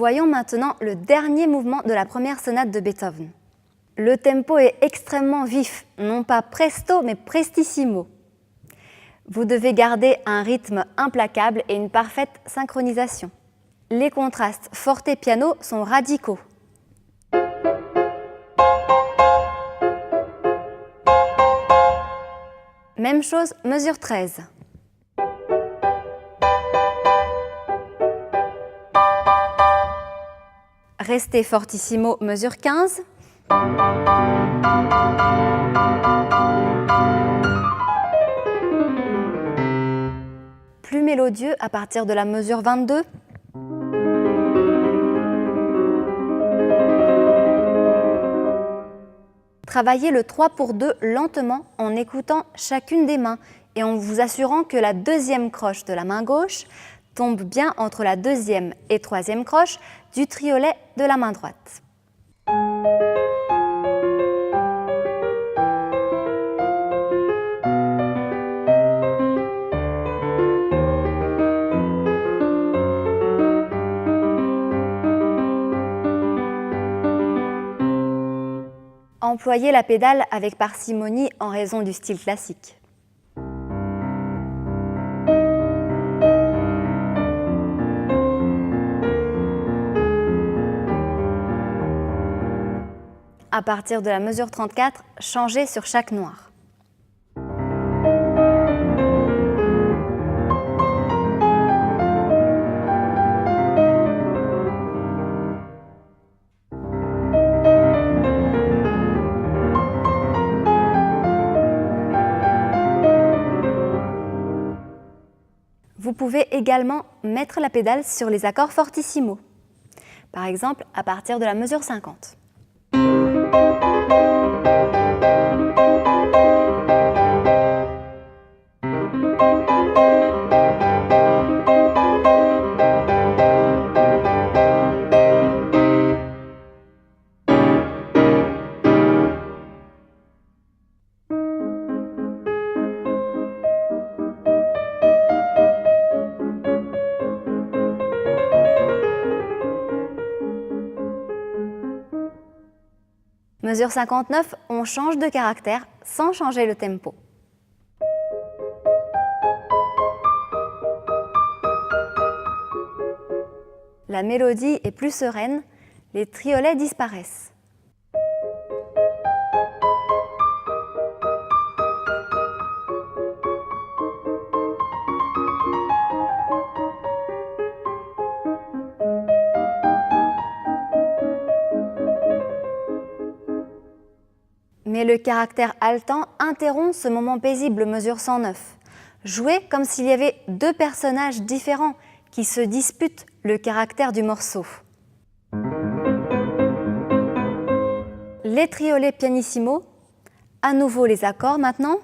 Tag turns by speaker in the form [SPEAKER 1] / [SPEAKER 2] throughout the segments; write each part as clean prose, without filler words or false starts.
[SPEAKER 1] Voyons maintenant le dernier mouvement de la première sonate de Beethoven. Le tempo est extrêmement vif, non pas presto mais prestissimo. Vous devez garder un rythme implacable et une parfaite synchronisation. Les contrastes forte-piano sont radicaux. Même chose, mesure 13. Restez fortissimo, mesure 15. Plus mélodieux à partir de la mesure 22. Travaillez le 3 pour 2 lentement en écoutant chacune des mains et en vous assurant que la deuxième croche de la main gauche tombe bien entre la deuxième et troisième croche du triolet de la main droite. Employez la pédale avec parcimonie en raison du style classique. À partir de la mesure 34, changez sur chaque noire. Vous pouvez également mettre la pédale sur les accords fortissimo, par exemple à partir de la mesure 50. Mesure 59, on change de caractère sans changer le tempo. La mélodie est plus sereine, les triolets disparaissent. Mais le caractère haletant interrompt ce moment paisible, mesure 109. Jouez comme s'il y avait deux personnages différents qui se disputent le caractère du morceau. Les triolets pianissimo, à nouveau les accords maintenant,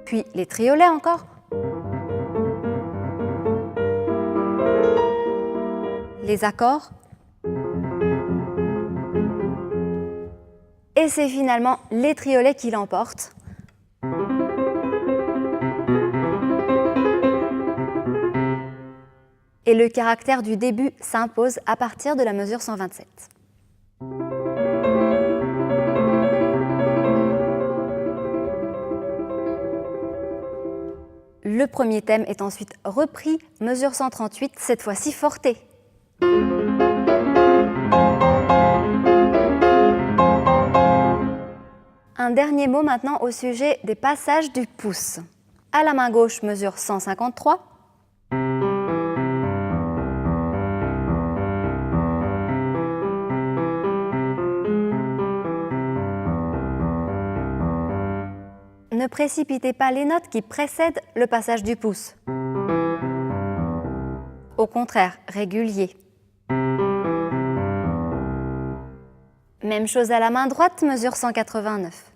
[SPEAKER 1] puis les triolets encore, les accords, et c'est finalement les triolets qui l'emportent. Et le caractère du début s'impose à partir de la mesure 127. Le premier thème est ensuite repris, mesure 138, cette fois-ci forté. Un dernier mot maintenant au sujet des passages du pouce. À la main gauche, mesure 153. Ne précipitez pas les notes qui précèdent le passage du pouce. Au contraire, régulier. Même chose à la main droite, mesure 189.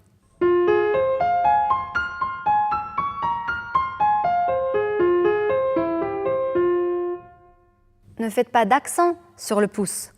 [SPEAKER 1] Ne faites pas d'accent sur le pouce.